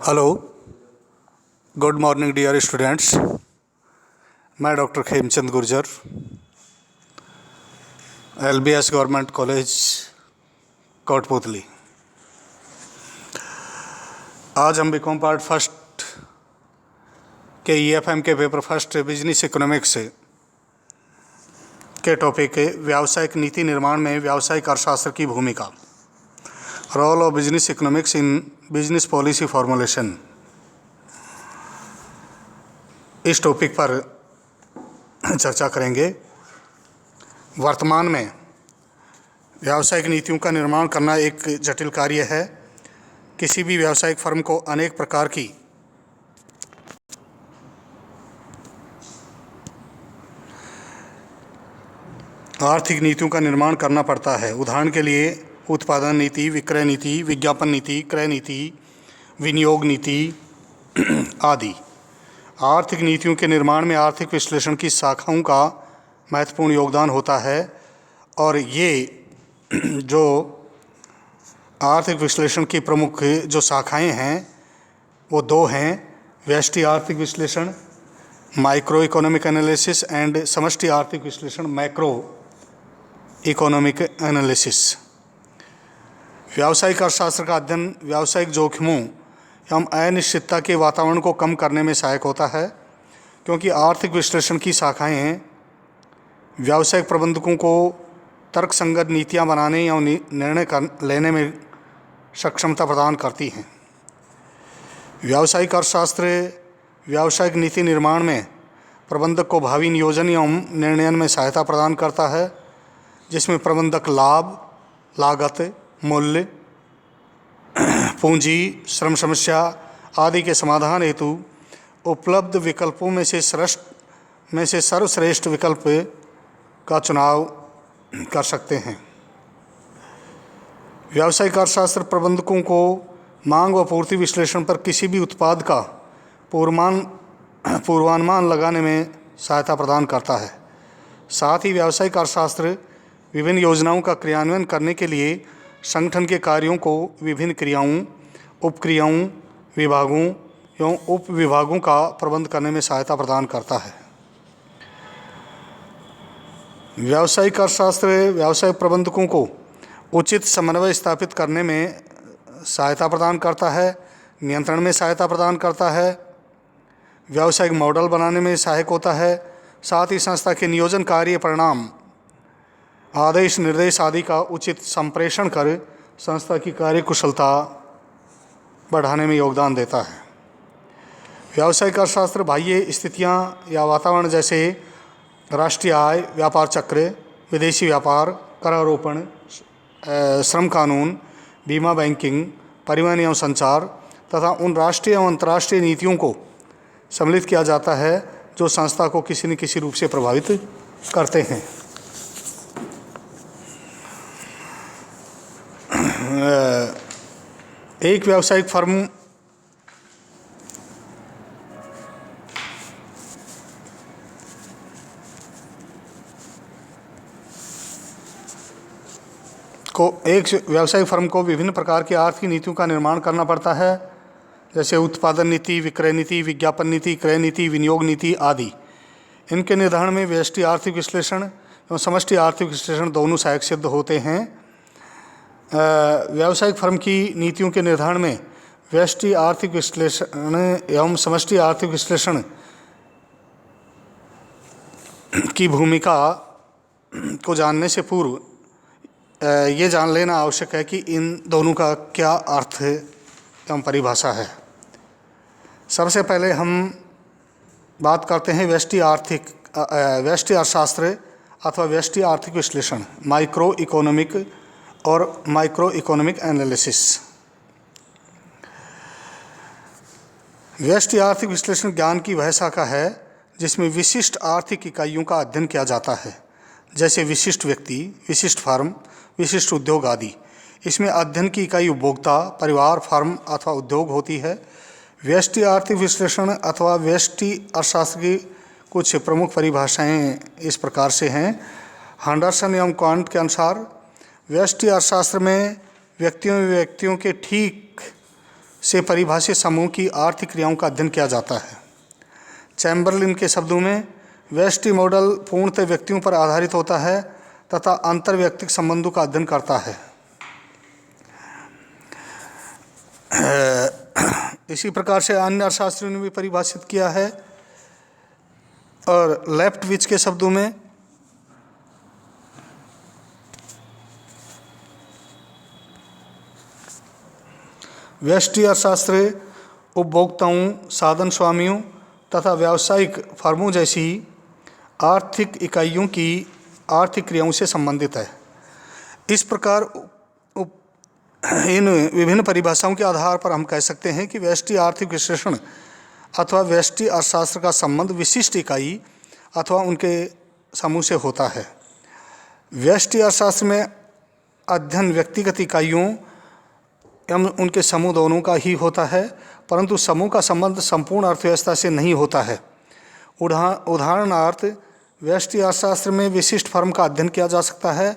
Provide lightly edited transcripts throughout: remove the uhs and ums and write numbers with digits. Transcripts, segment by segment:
Hello, good morning dear students. मैं doctor Khemchand Gurjar, LBS government college Kotputli. आज हम बीकॉम पार्ट फर्स्ट के EFM के पेपर फर्स्ट बिजनेस इकोनॉमिक्स के टॉपिक व्यावसायिक नीति निर्माण में व्यावसायिक अर्थशास्त्र की भूमिका, role of business economics in business policy formulation, इस टॉपिक पर चर्चा करेंगे। वर्तमान में व्यावसायिक नीतियों का निर्माण करना एक जटिल कार्य है। किसी भी व्यावसायिक फर्म को अनेक प्रकार की आर्थिक नीतियों का निर्माण करना पड़ता है। उदाहरण के लिए उत्पादन नीति, विक्रय नीति, विज्ञापन नीति, क्रय नीति, विनियोग नीति आदि। आर्थिक नीतियों के निर्माण में आर्थिक विश्लेषण की शाखाओं का महत्वपूर्ण योगदान होता है और ये जो आर्थिक विश्लेषण की प्रमुख जो शाखाएं हैं वो दो हैं: व्यष्टि आर्थिक विश्लेषण माइक्रो इकोनॉमिक एनालिसिस एंड समष्टि आर्थिक विश्लेषण मैक्रो इकोनॉमिक एनालिसिस। व्यावसायिक अर्थशास्त्र का अध्ययन व्यावसायिक जोखिमों एवं अनिश्चितता के वातावरण को कम करने में सहायक होता है, क्योंकि आर्थिक विश्लेषण की शाखाएं व्यावसायिक प्रबंधकों को तर्कसंगत नीतियां बनाने या निर्णय लेने में सक्षमता प्रदान करती हैं। व्यावसायिक अर्थशास्त्र व्यावसायिक नीति निर्माण में प्रबंधक को भावी नियोजन एवं निर्णयन में सहायता प्रदान करता है, जिसमें प्रबंधक लाभ, लागत, मूल्य, पूंजी, श्रम समस्या आदि के समाधान हेतु उपलब्ध विकल्पों में से सर्वश्रेष्ठ विकल्प का चुनाव कर सकते हैं। व्यावसायिक अर्थशास्त्र प्रबंधकों को मांग व पूर्ति विश्लेषण पर किसी भी उत्पाद का पूर्वानुमान लगाने में सहायता प्रदान करता है। साथ ही व्यावसायिक अर्थशास्त्र विभिन्न योजनाओं का क्रियान्वयन करने के लिए संगठन के कार्यों को विभिन्न क्रियाओं, उपक्रियाओं, विभागों एवं उप विभागों का प्रबंध करने में सहायता प्रदान करता है। व्यावसायिक अर्थशास्त्र व्यावसायिक प्रबंधकों को उचित समन्वय स्थापित करने में सहायता प्रदान करता है, नियंत्रण में सहायता प्रदान करता है, व्यावसायिक मॉडल बनाने में सहायक होता है। साथ ही संस्था के नियोजन कार्य, परिणाम, आदेश, निर्देश आदि का उचित संप्रेषण कर संस्था की कार्यकुशलता बढ़ाने में योगदान देता है। व्यावसायिक अर्थशास्त्र बाह्य स्थितियां या वातावरण जैसे राष्ट्रीय आय, व्यापार चक्र, विदेशी व्यापार, करारोपण, श्रम कानून, बीमा, बैंकिंग, परिवहन एवं संचार तथा उन राष्ट्रीय एवं अंतर्राष्ट्रीय नीतियों को सम्मिलित किया जाता है जो संस्था को किसी न किसी रूप से प्रभावित करते हैं। एक व्यावसायिक फर्म को विभिन्न प्रकार की आर्थिक नीतियों का निर्माण करना पड़ता है, जैसे उत्पादन नीति, विक्रय नीति, विज्ञापन नीति, क्रय नीति, विनियोग नीति आदि। इनके निर्धारण में व्यष्टि आर्थिक विश्लेषण एवं समष्टि आर्थिक विश्लेषण दोनों सहायक सिद्ध होते हैं। व्यावसायिक फर्म की नीतियों के निर्धारण में व्यष्टि आर्थिक विश्लेषण एवं समष्टि आर्थिक विश्लेषण की भूमिका को जानने से पूर्व ये जान लेना आवश्यक है कि इन दोनों का क्या अर्थ एवं परिभाषा है। सबसे पहले हम बात करते हैं व्यष्टि अर्थशास्त्र अथवा व्यष्टि आर्थिक विश्लेषण, माइक्रो इकोनॉमिक और माइक्रो इकोनॉमिक एनालिसिस। व्यष्टि आर्थिक विश्लेषण ज्ञान की वह शाखा है जिसमें विशिष्ट आर्थिक इकाइयों का अध्ययन किया जाता है, जैसे विशिष्ट व्यक्ति, विशिष्ट फर्म, विशिष्ट उद्योग आदि। इसमें अध्ययन की इकाई उपभोक्ता, परिवार, फर्म अथवा उद्योग होती है। व्यष्टि आर्थिक विश्लेषण अथवा व्यष्टि अर्थशास्त्र की कुछ प्रमुख परिभाषाएं इस प्रकार से हैं। हेंडरसन एवं क्वांट के अनुसार व्यष्टि अर्थशास्त्र में व्यक्तियों के ठीक से परिभाषित समूह की आर्थिक क्रियाओं का अध्ययन किया जाता है। चैम्बरलिन के शब्दों में व्यष्टि मॉडल पूर्णतः व्यक्तियों पर आधारित होता है तथा अंतर्व्यक्तिक संबंधों का अध्ययन करता है। इसी प्रकार से अन्य अर्थशास्त्रियों ने भी परिभाषित किया है। और लेफ्टविच के शब्दों में व्यष्टि अर्थशास्त्र उपभोक्ताओं, साधन स्वामियों तथा व्यावसायिक फर्मों जैसी आर्थिक इकाइयों की आर्थिक क्रियाओं से संबंधित है। इस प्रकार इन विभिन्न परिभाषाओं के आधार पर हम कह सकते हैं कि व्यष्टि आर्थिक विश्लेषण अथवा व्यष्टि अर्थशास्त्र का संबंध विशिष्ट इकाई अथवा उनके समूह से होता है। व्यष्टि अर्थशास्त्र में अध्ययन व्यक्तिगत इकाइयों एवं उनके समूह दोनों का ही होता है, परंतु समूह का संबंध संपूर्ण अर्थव्यवस्था से नहीं होता है। उदाहरणार्थ व्यष्टि अर्थशास्त्र में विशिष्ट फर्म का अध्ययन किया जा सकता है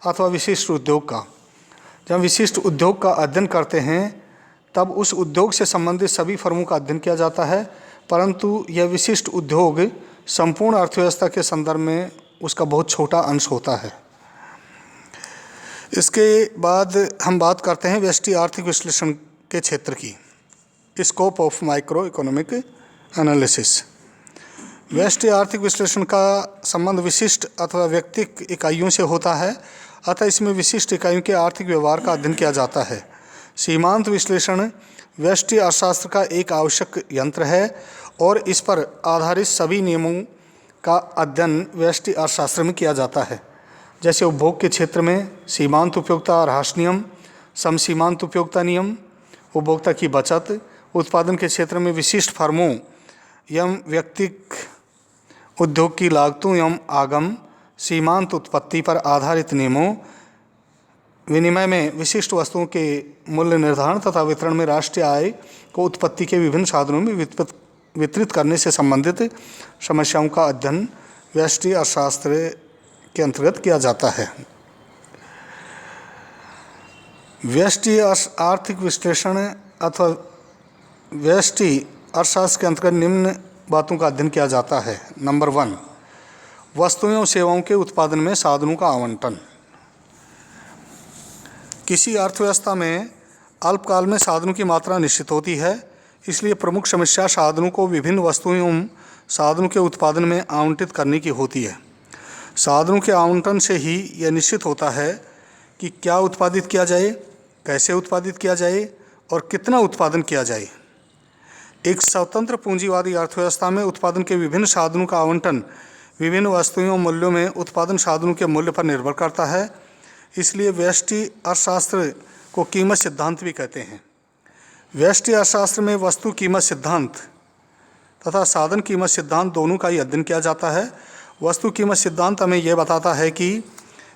अथवा विशिष्ट उद्योग का। जब विशिष्ट उद्योग का अध्ययन करते हैं तब उस उद्योग से संबंधित सभी फर्मों का अध्ययन किया जाता है, परंतु यह विशिष्ट उद्योग संपूर्ण अर्थव्यवस्था के संदर्भ में उसका बहुत छोटा अंश होता है। इसके बाद हम बात करते हैं व्यष्टि आर्थिक विश्लेषण के क्षेत्र की, scope of micro economic analysis. व्यष्टि आर्थिक विश्लेषण का संबंध विशिष्ट अथवा व्यक्तिगत इकाइयों से होता है, अतः इसमें विशिष्ट इकाइयों के आर्थिक व्यवहार का अध्ययन किया जाता है। सीमांत विश्लेषण व्यष्टि अर्थशास्त्र का एक आवश्यक यंत्र है और इस पर आधारित सभी नियमों का अध्ययन व्यष्टि अर्थशास्त्र में किया जाता है। जैसे उपभोग के क्षेत्र में सीमांत उपयोगिता ह्रास नियम, समसीमांत उपयोगिता नियम, उपभोक्ता की बचत, उत्पादन के क्षेत्र में विशिष्ट फर्मों एवं व्यक्तिगत उद्योग की लागतों एवं आगम, सीमांत उत्पत्ति पर आधारित नियमों, विनिमय में विशिष्ट वस्तुओं के मूल्य निर्धारण तथा वितरण में राष्ट्रीय आय को उत्पत्ति के विभिन्न साधनों में वितरित करने से संबंधित समस्याओं का अध्ययन व्यष्टि अर्थशास्त्र के अंतर्गत किया जाता है। व्यष्टि आर्थिक विश्लेषण अथवा व्यष्टि अर्थशास्त्र के अंतर्गत निम्न बातों का अध्ययन किया जाता है। नंबर 1, वस्तुओं और सेवाओं के उत्पादन में साधनों का आवंटन। किसी अर्थव्यवस्था में अल्पकाल में साधनों की मात्रा निश्चित होती है, इसलिए प्रमुख समस्या साधनों को विभिन्न वस्तुओं एवं साधनों के उत्पादन में आवंटित करने की होती है। साधनों के आवंटन से ही यह निश्चित होता है कि क्या उत्पादित किया जाए, कैसे उत्पादित किया जाए और कितना उत्पादन किया जाए। एक स्वतंत्र पूंजीवादी अर्थव्यवस्था में उत्पादन के विभिन्न साधनों का आवंटन विभिन्न वस्तुओं और मूल्यों में उत्पादन साधनों के मूल्य पर निर्भर करता है। इसलिए व्यष्टि अर्थशास्त्र को कीमत सिद्धांत भी कहते हैं। व्यष्टि अर्थशास्त्र में वस्तु कीमत सिद्धांत तथा साधन कीमत सिद्धांत दोनों का ही अध्ययन किया जाता है। वस्तु कीमत सिद्धांत हमें यह बताता है कि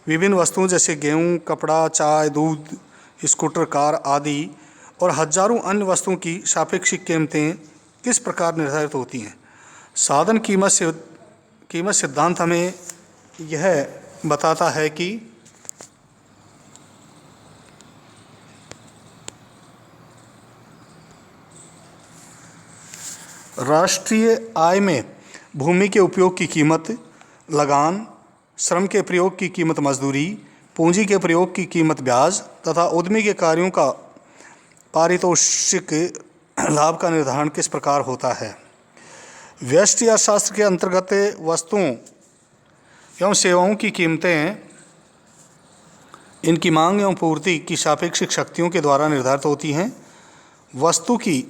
विभिन्न वस्तुओं जैसे गेहूँ, कपड़ा, चाय, दूध, स्कूटर, कार आदि और हजारों अन्य वस्तुओं की सापेक्षिक कीमतें किस प्रकार निर्धारित होती हैं। साधन कीमत सिद्धांत हमें यह बताता है कि राष्ट्रीय आय में भूमि के उपयोग की कीमत, लगान, श्रम के प्रयोग की कीमत मजदूरी, पूंजी के प्रयोग की कीमत ब्याज तथा उद्यमी के कार्यों का पारितोषिक लाभ का निर्धारण किस प्रकार होता है। व्यष्टि अर्थशास्त्र के अंतर्गत वस्तुओं एवं सेवाओं की कीमतें इनकी मांग एवं पूर्ति की सापेक्षिक शक्तियों के द्वारा निर्धारित होती हैं। वस्तु की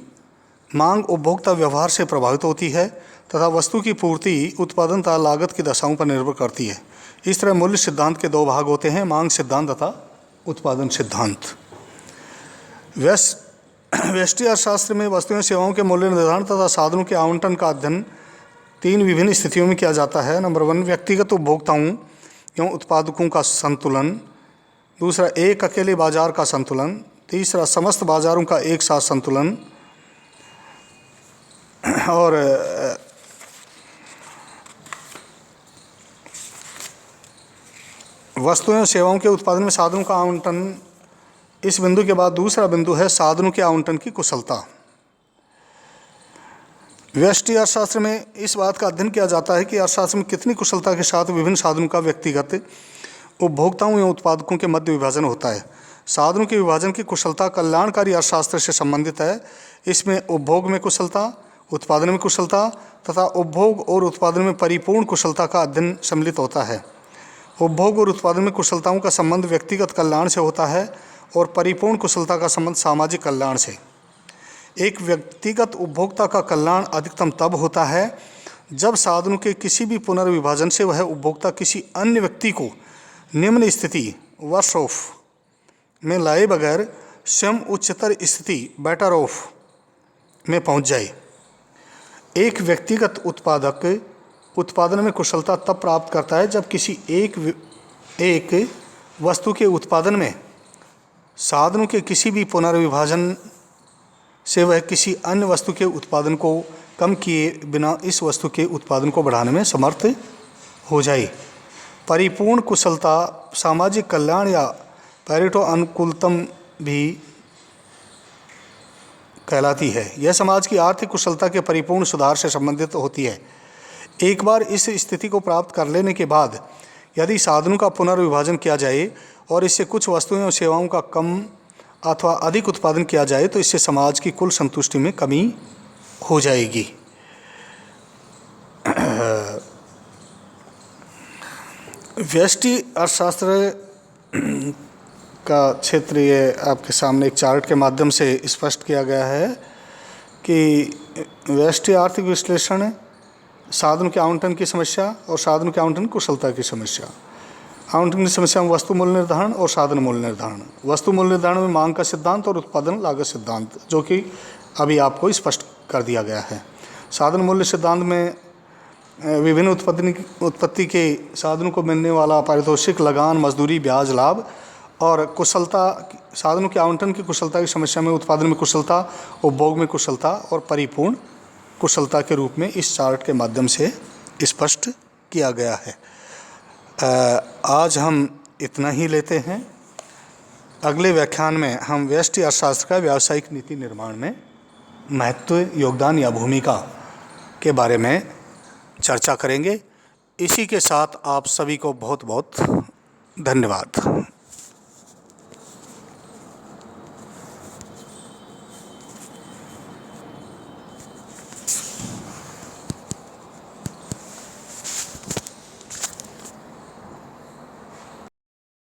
मांग उपभोक्ता व्यवहार से प्रभावित होती है तथा वस्तु की पूर्ति उत्पादन तथा लागत की दशाओं पर निर्भर करती है। इस तरह मूल्य सिद्धांत के 2 भाग होते हैं, मांग सिद्धांत तथा उत्पादन सिद्धांत। व्यष्टि अर्थशास्त्र में वस्तुओं सेवाओं के मूल्य निर्धारण तथा साधनों के आवंटन का अध्ययन 3 विभिन्न स्थितियों में किया जाता है। नंबर 1, व्यक्तिगत उपभोक्ताओं एवं उत्पादकों का संतुलन। दूसरा, एक अकेले बाजार का संतुलन। तीसरा, समस्त बाजारों का एक साथ संतुलन। और वस्तुओं और सेवाओं के उत्पादन में साधनों का आवंटन इस बिंदु के बाद दूसरा बिंदु है साधनों के आवंटन की कुशलता। व्यष्टि अर्थशास्त्र में इस बात का अध्ययन किया जाता है कि अर्थशास्त्र में कितनी कुशलता के साथ विभिन्न साधनों का व्यक्तिगत उपभोक्ताओं एवं उत्पादकों के मध्य विभाजन होता है। साधनों के विभाजन की कुशलता कल्याणकारी अर्थशास्त्र से संबंधित है। इसमें उपभोग में कुशलता, उत्पादन में कुशलता तथा उपभोग और उत्पादन में परिपूर्ण कुशलता का अध्ययन सम्मिलित होता है। उपभोग और उत्पादन में कुशलताओं का संबंध व्यक्तिगत कल्याण से होता है और परिपूर्ण कुशलता का संबंध सामाजिक कल्याण से। एक व्यक्तिगत उपभोक्ता का कल्याण अधिकतम तब होता है जब साधनों के किसी भी पुनर्विभाजन से वह उपभोक्ता किसी अन्य व्यक्ति को निम्न स्थिति वर्स ऑफ में लाए बगैर स्वयं उच्चतर स्थिति बेटर ऑफ में पहुंच जाए। एक व्यक्तिगत उत्पादक उत्पादन में कुशलता तब प्राप्त करता है जब किसी एक वस्तु के उत्पादन में साधनों के किसी भी पुनर्विभाजन से वह किसी अन्य वस्तु के उत्पादन को कम किए बिना इस वस्तु के उत्पादन को बढ़ाने में समर्थ हो जाए। परिपूर्ण कुशलता सामाजिक कल्याण या पैरेटो अनुकूलतम भी कहलाती है। यह समाज की आर्थिक कुशलता के परिपूर्ण सुधार से संबंधित होती है। एक बार इस स्थिति को प्राप्त कर लेने के बाद यदि साधनों का पुनर्विभाजन किया जाए और इससे कुछ वस्तुओं और सेवाओं का कम अथवा अधिक उत्पादन किया जाए तो इससे समाज की कुल संतुष्टि में कमी हो जाएगी। व्यष्टि अर्थशास्त्र का क्षेत्र ये आपके सामने एक चार्ट के माध्यम से स्पष्ट किया गया है कि व्यष्टि आर्थिक विश्लेषण, साधन के आवंटन की समस्या और साधन के आवंटन कुशलता की समस्या। आवंटन की समस्या में वस्तु मूल्य निर्धारण और साधन मूल्य निर्धारण। वस्तु मूल्य निर्धारण में मांग का सिद्धांत और उत्पादन लागत सिद्धांत, जो कि अभी आपको स्पष्ट कर दिया गया है। साधन मूल्य सिद्धांत में विभिन्न उत्पत्ति के साधनों को मिलने वाला पारितोषिक, लगान, मजदूरी, ब्याज, लाभ और कुशलता, साधनों के आवंटन की कुशलता की समस्या में उत्पादन में कुशलता, उपभोग में कुशलता और परिपूर्ण कुशलता के रूप में इस चार्ट के माध्यम से स्पष्ट किया गया है। आज हम इतना ही लेते हैं। अगले व्याख्यान में हम व्यष्टि अर्थशास्त्र का व्यावसायिक नीति निर्माण में महत्व, योगदान या भूमिका के बारे में चर्चा करेंगे। इसी के साथ आप सभी को बहुत बहुत धन्यवाद।